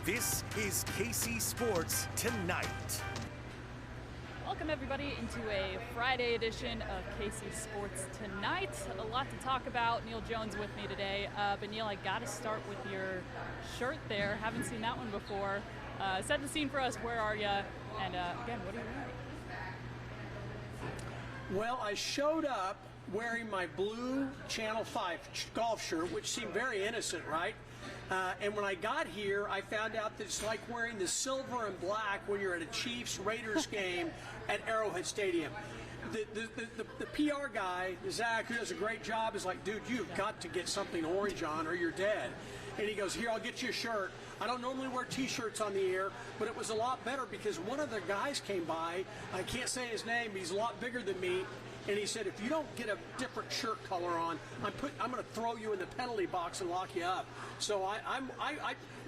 This is KC Sports Tonight. Welcome everybody into a Friday edition of KC Sports Tonight. A lot to talk about. Neal Jones with me today. But Neal, I got to start with your shirt there. Haven't seen that one before. Set the scene for us. Where are you? And again, what are you wearing? Well, I showed up wearing my blue Channel 5 golf shirt, which seemed very innocent, right? And when I got here, I found out that it's like wearing the silver and black when you're at a Chiefs-Raiders game at Arrowhead Stadium. The PR guy, Zach, who does a great job, is like, dude, you've got to get something orange on or you're dead. And he goes, here, I'll get you a shirt. I don't normally wear T-shirts on the air, but it was a lot better because one of the guys came by. I can't say his name, but he's a lot bigger than me. And he said, if you don't get a different shirt color on, I'm going to throw you in the penalty box and lock you up. So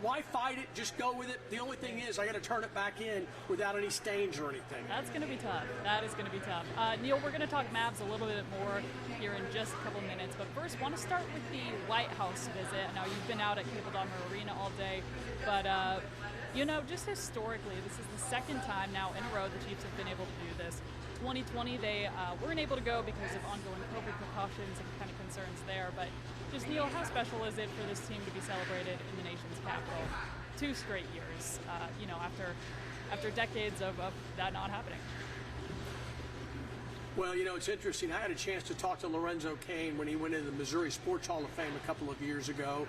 why fight it? Just go with it. The only thing is I got to turn it back in without any stains or anything. That's going to be tough. That is going to be tough. Neal, we're going to talk Mavs a little bit more here in just a couple minutes. But first, want to start with the White House visit. Now, you've been out at Campbell Arena all day. But, just historically, this is the second time now in a row the Chiefs have been able to do this. 2020, they weren't able to go because of ongoing COVID precautions and kind of concerns there. But just, Neal, how special is it for this team to be celebrated in the nation's capital 2 straight years, after decades of that not happening? Well, it's interesting. I had a chance to talk to Lorenzo Cain when he went into the Missouri Sports Hall of Fame a couple of years ago.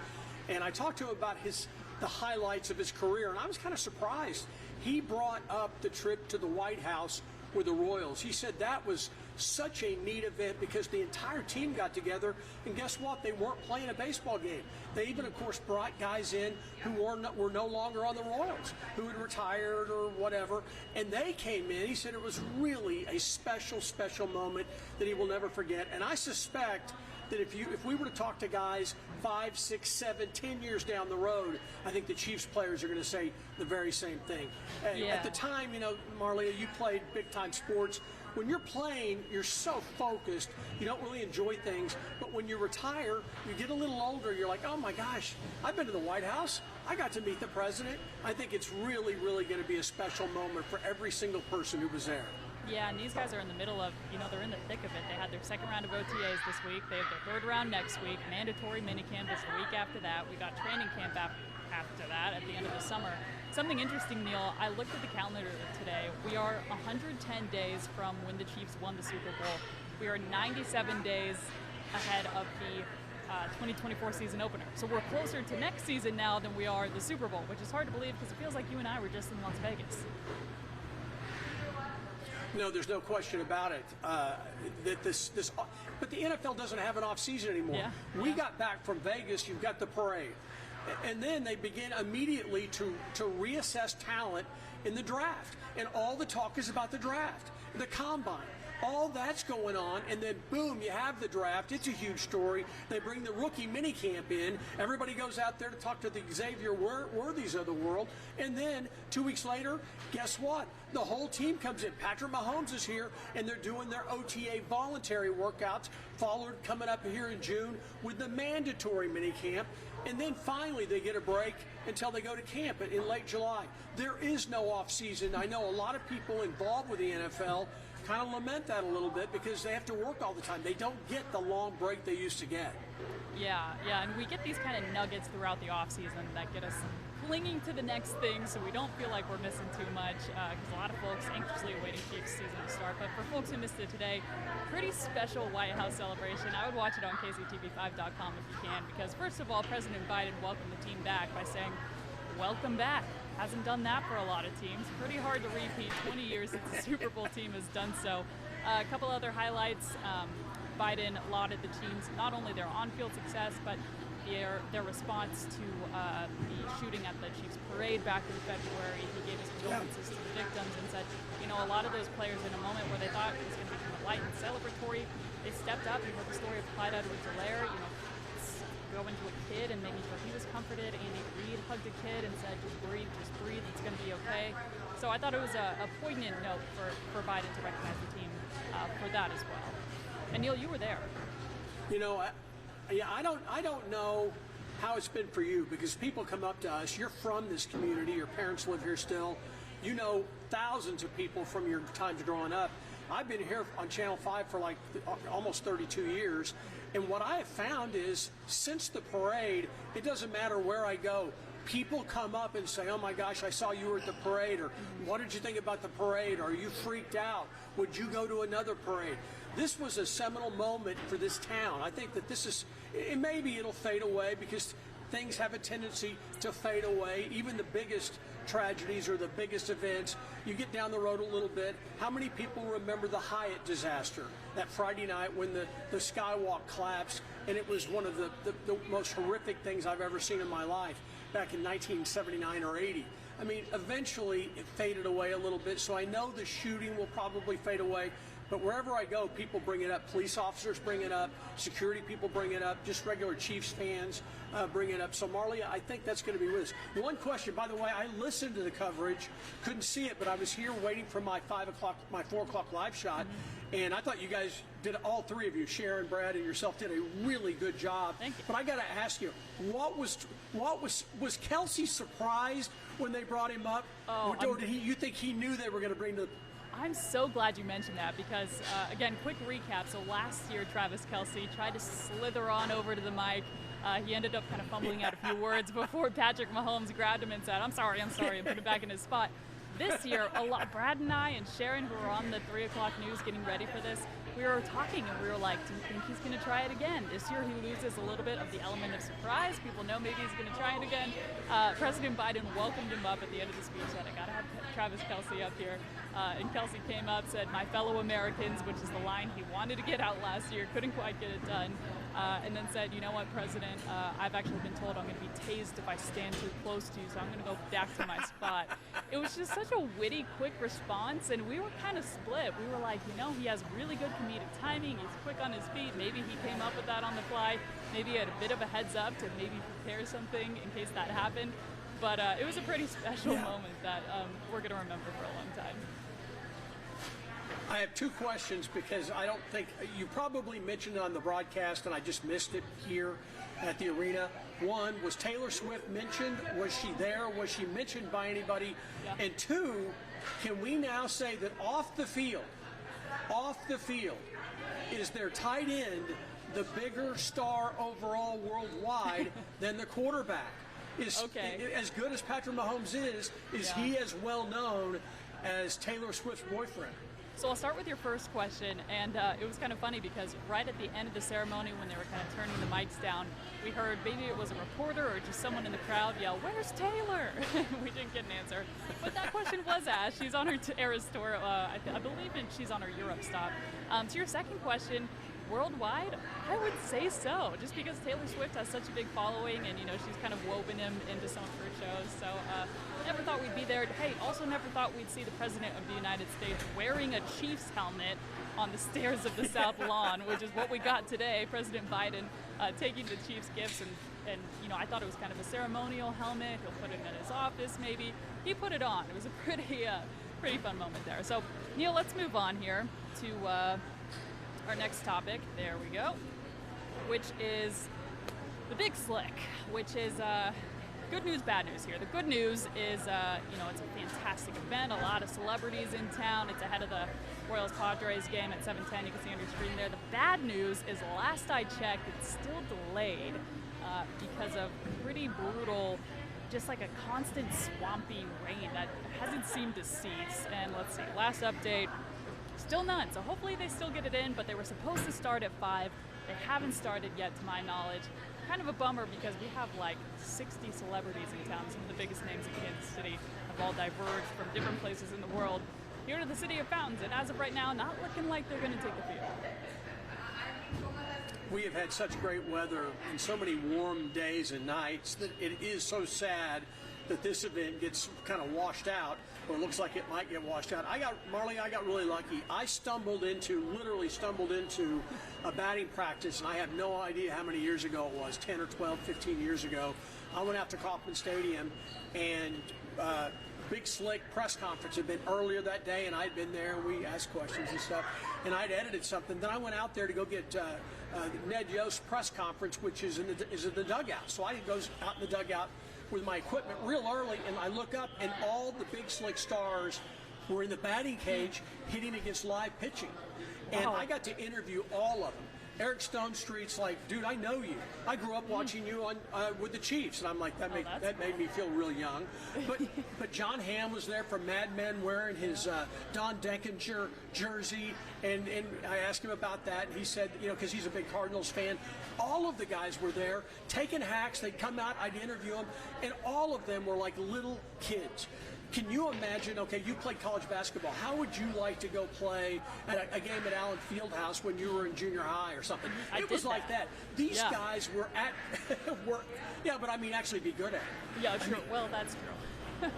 And I talked to him about the highlights of his career, and I was kind of surprised. He brought up the trip to the White House with the Royals. He said that was such a neat event because the entire team got together, and guess what? They weren't playing a baseball game. They even, of course, brought guys in who were no longer on the Royals, who had retired or whatever, and they came in. He said it was really a special, special moment that he will never forget, and I suspect that if we were to talk to guys 5, 6, 7, 10 years down the road, I think the Chiefs players are going to say the very same thing. At the time, Marleah, you played big-time sports. When you're playing, you're so focused, you don't really enjoy things. But when you retire, you get a little older, you're like, oh my gosh, I've been to the White House. I got to meet the president. I think it's really, really going to be a special moment for every single person who was there. Yeah, and these guys are in the middle of, they're in the thick of it. They had their second round of OTAs this week. They have their third round next week. Mandatory minicamp is the week after that. We got training camp after that at the end of the summer. Something interesting, Neal, I looked at the calendar today. We are 110 days from when the Chiefs won the Super Bowl. We are 97 days ahead of the 2024 season opener. So we're closer to next season now than we are the Super Bowl, which is hard to believe because it feels like you and I were just in Las Vegas. No, there's no question about it. But the NFL doesn't have an off season anymore. We got back from Vegas. You've got the parade, and then they begin immediately to reassess talent in the draft, and all the talk is about the draft, the combine. All that's going on, and then boom, you have the draft. It's a huge story. They bring the rookie minicamp in. Everybody goes out there to talk to the Xavier Worthies of the world. And then 2 weeks later, guess what? The whole team comes in. Patrick Mahomes is here, and they're doing their OTA voluntary workouts, followed coming up here in June with the mandatory minicamp. And then finally they get a break until they go to camp in late July. There is no off season. I know a lot of people involved with the NFL kind of lament that a little bit because they have to work all the time. They don't get the long break they used to get. Yeah, and we get these kind of nuggets throughout the offseason that get us clinging to the next thing so we don't feel like we're missing too much because a lot of folks anxiously awaiting Chiefs season to start. But for folks who missed it today, pretty special White House celebration. I would watch it on KCTV5.com if you can because, first of all, President Biden welcomed the team back by saying, welcome back. Hasn't done that for a lot of teams. Pretty hard to repeat 20 years since the Super Bowl team has done so. A couple other highlights. Biden lauded the teams, not only their on-field success, but their response to the shooting at the Chiefs parade back in February. He gave his condolences to the victims and said, a lot of those players in a moment where they thought it was going to be kind of light and celebratory, they stepped up. You heard the story of Clyde Edwards-Helaire, going to a kid and making sure he was comforted. Andy Reid hugged a kid and said, just breathe, it's going to be okay. So I thought it was a poignant note for Biden to recognize the team for that as well. And Neal, you were there. I don't know how it's been for you, because people come up to us. You're from this community. Your parents live here still. You know thousands of people from your times growing up. I've been here on Channel 5 for like almost 32 years, and what I have found is since the parade, it doesn't matter where I go. People come up and say, oh my gosh, I saw you were at the parade, or what did you think about the parade? Are you freaked out? Would you go to another parade? This was a seminal moment for this town. I think that this is, maybe it'll fade away because things have a tendency to fade away. Even the biggest tragedies or the biggest events, you get down the road a little bit. How many people remember the Hyatt disaster, that Friday night when the skywalk collapsed, and it was one of the most horrific things I've ever seen in my life back in 1979 or 80. I mean, eventually it faded away a little bit, so I know the shooting will probably fade away. But wherever I go, people bring it up. Police officers bring it up. Security people bring it up. Just regular Chiefs fans bring it up. So, Marleah, I think that's going to be with us. One question, by the way, I listened to the coverage. Couldn't see it, but I was here waiting for my 4 o'clock live shot. And I thought you guys did, all three of you, Sharon, Brad, and yourself, did a really good job. Thank you. But I got to ask you, was Kelsey surprised when they brought him up? Oh, or did you think he knew they were going to bring the... I'm so glad you mentioned that because, again, quick recap. So last year, Travis Kelce tried to slither on over to the mic. He ended up kind of fumbling out a few words before Patrick Mahomes grabbed him and said, I'm sorry, and put him back in his spot. This year, Brad and I and Sharon, who were on the 3 o'clock news getting ready for this, we were talking and we were like, do you think he's going to try it again? This year he loses a little bit of the element of surprise. People know maybe he's going to try it again. President Biden welcomed him up at the end of the speech, said, I got to have Travis Kelce up here. And Kelce came up, said, my fellow Americans, which is the line he wanted to get out last year, couldn't quite get it done. And then said, you know what, President, I've actually been told I'm going to be tased if I stand too close to you, so I'm going to go back to my spot. It was just such a witty, quick response, and we were kind of split. We were like, he has really good comedic timing. He's quick on his feet. Maybe he came up with that on the fly. Maybe he had a bit of a heads up to maybe prepare something in case that happened. But it was a pretty special moment that we're going to remember for a long time. I have two questions because I don't think you probably mentioned it on the broadcast and I just missed it here at the arena. One, was Taylor Swift mentioned? Was she there? Was she mentioned by anybody? Yeah. And two, can we now say that off the field, is their tight end the bigger star overall worldwide than the quarterback? As good as Patrick Mahomes is he as well known as Taylor Swift's boyfriend? So I'll start with your first question, and it was kind of funny because right at the end of the ceremony when they were kind of turning the mics down, we heard maybe it was a reporter or just someone in the crowd yell, "Where's Taylor?" We didn't get an answer, but that question was asked. She's on her Eras tour. I believe she's on her Europe stop. To your second question, worldwide, I would say so, just because Taylor Swift has such a big following and, she's kind of woven him into some of her shows. So never thought we'd be there. Hey, also never thought we'd see the President of the United States wearing a Chiefs helmet on the stairs of the South Lawn, which is what we got today. President Biden taking the Chiefs gifts and I thought it was kind of a ceremonial helmet. He'll put it in his office maybe. He put it on. It was a pretty fun moment there. So, Neal, let's move on here to our next topic. There we go. Which is the Big Slick, which is good news, bad news here. The good news is, it's a fantastic event. A lot of celebrities in town. It's ahead of the Royals-Padres game at 7:10. You can see on your screen there. The bad news is, last I checked, it's still delayed because of pretty brutal, just like a constant swampy rain that hasn't seemed to cease. And let's see, last update, still none. So hopefully they still get it in, but they were supposed to start at 5. They haven't started yet, to my knowledge. Kind of a bummer because we have like 60 celebrities in town. Some of the biggest names in Kansas City have all diverged from different places in the world here to the city of Fountains. And as of right now, not looking like they're going to take the field. We have had such great weather and so many warm days and nights that it is so sad that this event gets kind of washed out, or it looks like it might get washed out. Marleah, I got really lucky. I literally stumbled into a batting practice, and I have no idea how many years ago it was, 10 or 12, 15 years ago. I went out to Kauffman Stadium, and Big Slick press conference had been earlier that day, and I'd been there, and we asked questions and stuff, and I'd edited something. Then I went out there to go get Ned Yost press conference, which is in the dugout. So I goes out in the dugout with my equipment real early, and I look up, and all the big slick stars were in the batting cage hitting against live pitching. And I got to interview all of them. Eric Stone Street's like, dude, I know you. I grew up watching you on with the Chiefs, and I'm like, that made me feel real young. But John Hamm was there from Mad Men wearing his Don Denkinger jersey, and I asked him about that, and he said, because he's a big Cardinals fan, all of the guys were there taking hacks. They'd come out, I'd interview them, and all of them were like little kids. Can you imagine, okay, you played college basketball. How would you like to go play at a game at Allen Fieldhouse when you were in junior high or something? It was like that. These guys were at work. Yeah, but I mean, actually be good at it. Yeah, true. Well, that's true.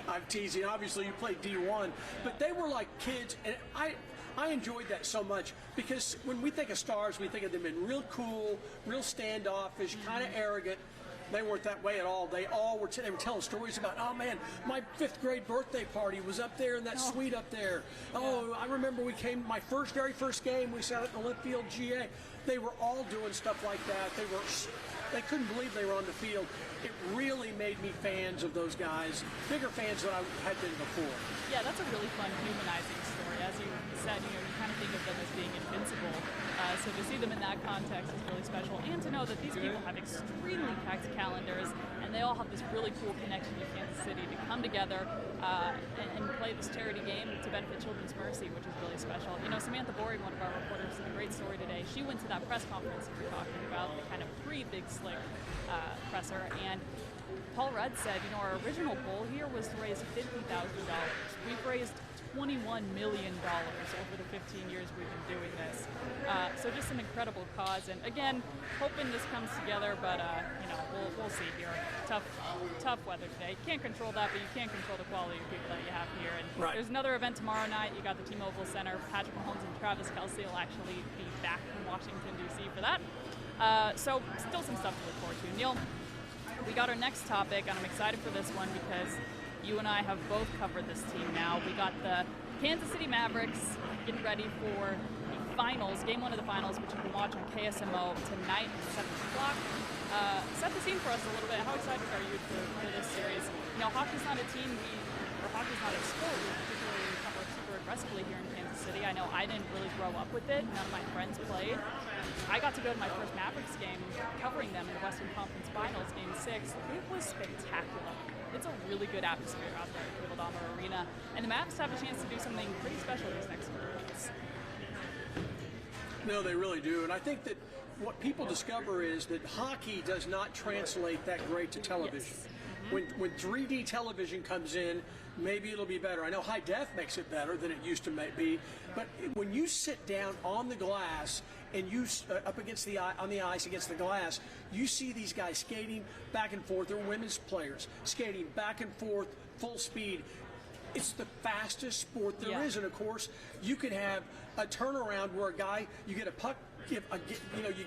I'm teasing. Obviously, you played D1, but they were like kids, and I enjoyed that so much because when we think of stars, we think of them being real cool, real standoffish, kind of arrogant. They weren't that way at all. They all were. They were telling stories about, oh man, my 5th grade birthday party was up there in that suite up there. Oh, I remember we came my very first game. We sat at the left field GA. They were all doing stuff like that. They couldn't believe they were on the field. It really made me fans of those guys, bigger fans than I had been before. Yeah, that's a really fun humanizing story. As you said, you kind of think of them as being invincible. So to see them in that context is really special, and to know that these people have extremely packed calendars, and they all have this really cool connection to Kansas City to come together and play this charity game to benefit Children's Mercy, which is really special. Samantha Boring, one of our reporters, did a great story today. She went to that press conference we were talking about, the kind of pre-Big Slick presser, and Paul Rudd said, our original goal here was to raise $50,000. We've raised $21 million over the 15 years we've been doing this. So just an incredible cause. And again, hoping this comes together, but we'll see here. Tough weather today. Can't control that, but you can't control the quality of people that you have here. And there's another event tomorrow night. You got the T-Mobile Center. Patrick Mahomes and Travis Kelce will actually be back in Washington, D.C. for that. So still some stuff to look forward to. Neal, we got our next topic, and I'm excited for this one because you and I have both covered this team now. We got the Kansas City Mavericks getting ready for the finals, game 1 of the finals, which you can watch on KSMO tonight at 7 o'clock. Set the scene for us a little bit. How excited are you for this series? Hockey's not a team hockey's not a sport we particularly cover super aggressively here in Kansas City. I know I didn't really grow up with it. None of my friends played. I got to go to my first Mavericks game covering them in the Western Conference Finals, Game 6. It was spectacular. It's a really good atmosphere out there at Cleveland Arena, and the Mavs have a chance to do something pretty special these next few weeks. No, they really do, and I think that what people discover is that hockey does not translate that great to television. Yes. When 3D television comes in, maybe it'll be better. I know high def makes it better than it used to be, but when you sit down on the glass and you up against on the ice against the glass, you see these guys skating back and forth. They're women's players skating back and forth, full speed. It's the fastest sport there is, and of course, you can have a turnaround where you get a puck. You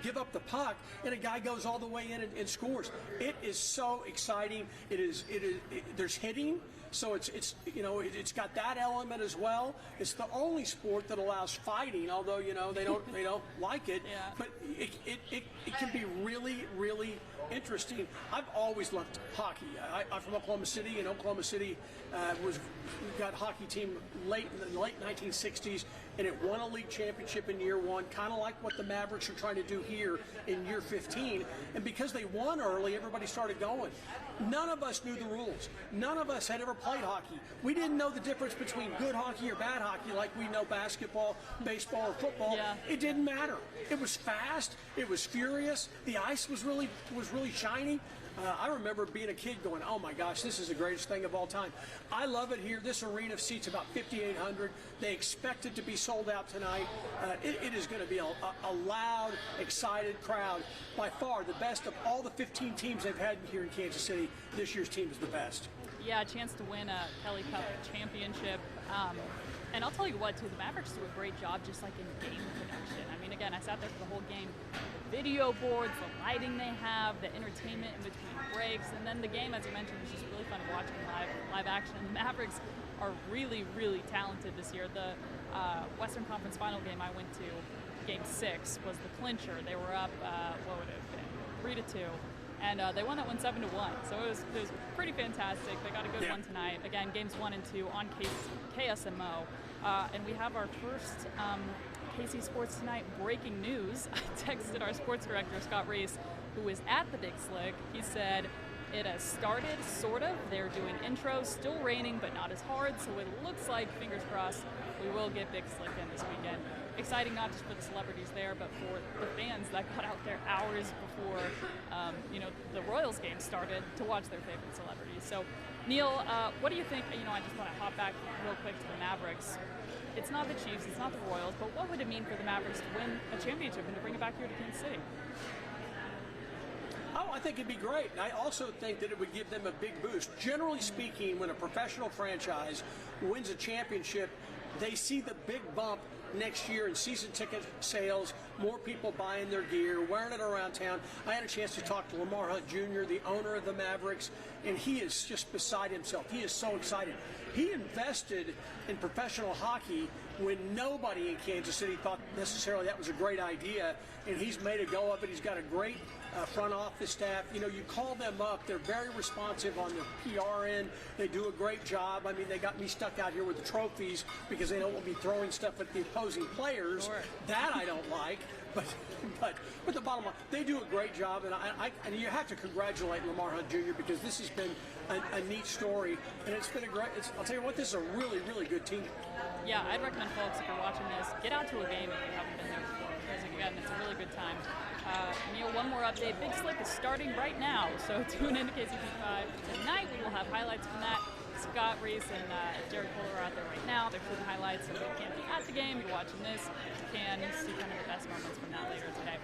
give up the puck, and a guy goes all the way in and scores. It is so exciting. There's hitting, so it's got that element as well. It's the only sport that allows fighting, although they don't like it. Yeah. But it can be really, really interesting. I've always loved hockey. I'm from Oklahoma City, and Oklahoma City got a hockey team late in the late 1960s, and it won a league championship in year 1, kind of like what the Mavericks are trying to do here in year 15. And because they won early, everybody started going. None of us knew the rules. None of us had ever played hockey. We didn't know the difference between good hockey or bad hockey like we know basketball, baseball, or football. Yeah. It didn't matter. It was fast. It was furious. The ice was really shiny. I remember being a kid going, oh my gosh, this is the greatest thing of all time. I love it here. This arena seats about 5,800. They expect it to be sold out tonight. It is going to be a loud, excited crowd. By far, the best of all the 15 teams they've had here in Kansas City. This year's team is the best. Yeah, a chance to win a Kelly Cup championship. And I'll tell you what, too, the Mavericks do a great job just like in game production. I mean, again, I sat there for the whole game. The video boards, the lighting they have, the entertainment in between breaks, and then the game, as you mentioned, is just really fun watching live action. The Mavericks are really, really talented this year. The Western Conference Final game I went to, Game 6 was the clincher. They were up, what would it have been, 3-2. And they won that one 7-1. So it was pretty fantastic. They got a good one tonight. Again, games 1 and 2 on KSMO. And we have our first KC Sports Tonight breaking news. I texted our sports director, Scott Reese, who is at the Big Slick. He said it has started, sort of. They're doing intros, still raining, but not as hard. So it looks like, fingers crossed, we will get Big Slick in this weekend. Exciting not just for the celebrities there, but for the fans that got out there hours before, the Royals game started to watch their favorite celebrities. So, Neal, what do you think? I just want to hop back real quick to the Mavericks. It's not the Chiefs, it's not the Royals, but what would it mean for the Mavericks to win a championship and to bring it back here to Kansas City? Oh, I think it'd be great. I also think that it would give them a big boost. Generally speaking, when a professional franchise wins a championship, they see the big bump next year in season ticket sales, more people buying their gear, wearing it around town. I had a chance to talk to Lamar Hunt Jr., the owner of the Mavericks, and he is just beside himself. He is so excited. He invested in professional hockey when nobody in Kansas City thought necessarily that was a great idea, and he's made a go of it. He's got a great front office staff. You call them up. They're very responsive on the PR end. They do a great job. I mean, they got me stuck out here with the trophies because they don't want me throwing stuff at the opposing players. Sure. That I don't like. But the bottom line, they do a great job, and you have to congratulate Lamar Hunt Jr. because this has been a neat story, and it's been a great. I'll tell you what, this is a really, really good team. Yeah, I'd recommend folks, if you're watching this, get out to a game if you haven't been there before, because again, it's a really good time. Neal, one more update. Big Slick is starting right now, so tune in to KCP5 tonight. We will have highlights from that. Scott Reese and Jared Fuller are out there right now. They're shooting highlights, so if you can't be at the game, you're watching this, you can see kind of the best moments from that later today.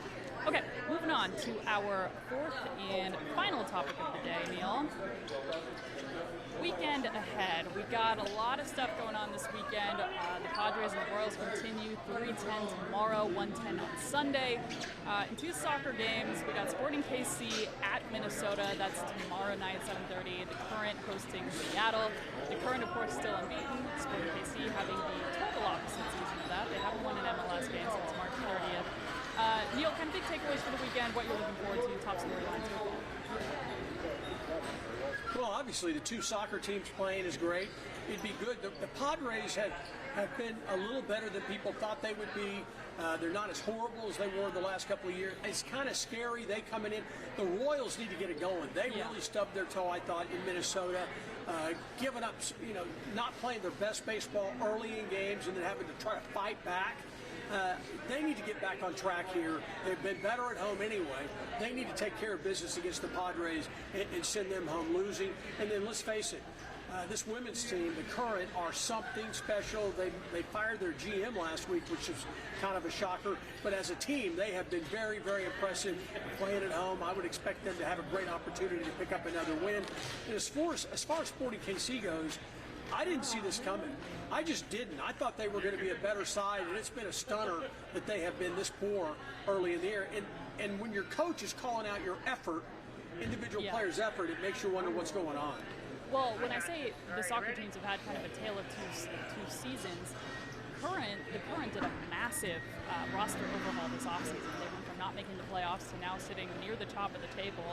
Okay, moving on to our fourth and final topic of the day, Neal. Weekend ahead. We got a lot of stuff going on this weekend. The Padres and the Royals continue 3:10 tomorrow, 1:10 on Sunday. In 2 soccer games, we got Sporting KC at Minnesota. That's tomorrow night, 7:30. The Current hosting Seattle. The Current, of course, still unbeaten. Sporting KC having the total opposite season of that. They haven't won an MLS game since March 30th. Neal, kind of big takeaways for the weekend, what you're looking forward to, top storylines football. Well, obviously, the 2 soccer teams playing is great. It'd be good. The Padres have been a little better than people thought they would be. They're not as horrible as they were the last couple of years. It's kind of scary. They coming in. The Royals need to get it going. They really stubbed their toe, I thought, in Minnesota, giving up, not playing their best baseball early in games and then having to try to fight back. They need to get back on track here. They've been better at home anyway. They need to take care of business against the Padres and send them home losing. And then let's face it, this women's team, the Current, are something special. They fired their GM last week, which is kind of a shocker. But as a team, they have been very, very impressive playing at home. I would expect them to have a great opportunity to pick up another win. And as far as Sporting KC goes, I didn't see this coming. I just didn't. I thought they were going to be a better side, and it's been a stunner that they have been this poor early in the year. And when your coach is calling out your effort, individual players' effort, it makes you wonder what's going on. Well, when I say the soccer teams have had kind of a tale of two seasons, the Current did a massive roster overhaul this offseason. They went from not making the playoffs to now sitting near the top of the table,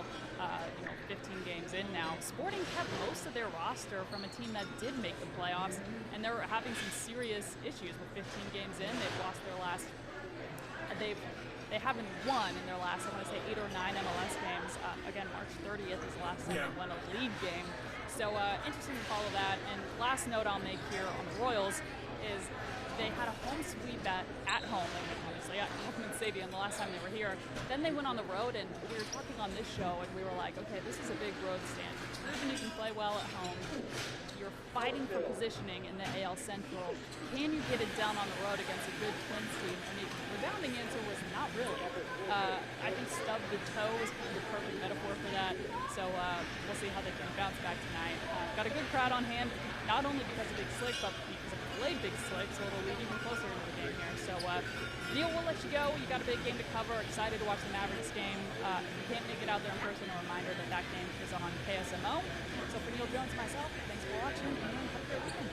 15 games in now. Sporting kept most of their roster from a team that did make the playoffs, and they're having some serious issues with 15 games in. They've lost their last. They haven't won in their last, I want to say, 8 or 9 MLS games. Again, March 30th is the last time they won a league game. So interesting to follow that. And last note I'll make here on the Royals is they had a home sweep at home, obviously at Hoffman Stadium the last time they were here. Then they went on the road, and we were talking on this show, and we were like, okay, this is a big road stand. Even you can play well at home. You're fighting for positioning in the AL Central. Can you get it down on the road against a good Twins team? I mean, rebounding answer was not really. I think stub the toe is kind of the perfect metaphor for that. So we'll see how they can bounce back tonight. Got a good crowd on hand, not only because of Big Slick, but because of played Big Slick, so it'll lead even closer into the game here. So Neal, we'll let you go. You got a big game to cover. Excited to watch the Mavericks game. If you can't make it out there in person, a reminder that game is on KSMO. So for Neal Jones and myself, thanks for watching, and have a great weekend.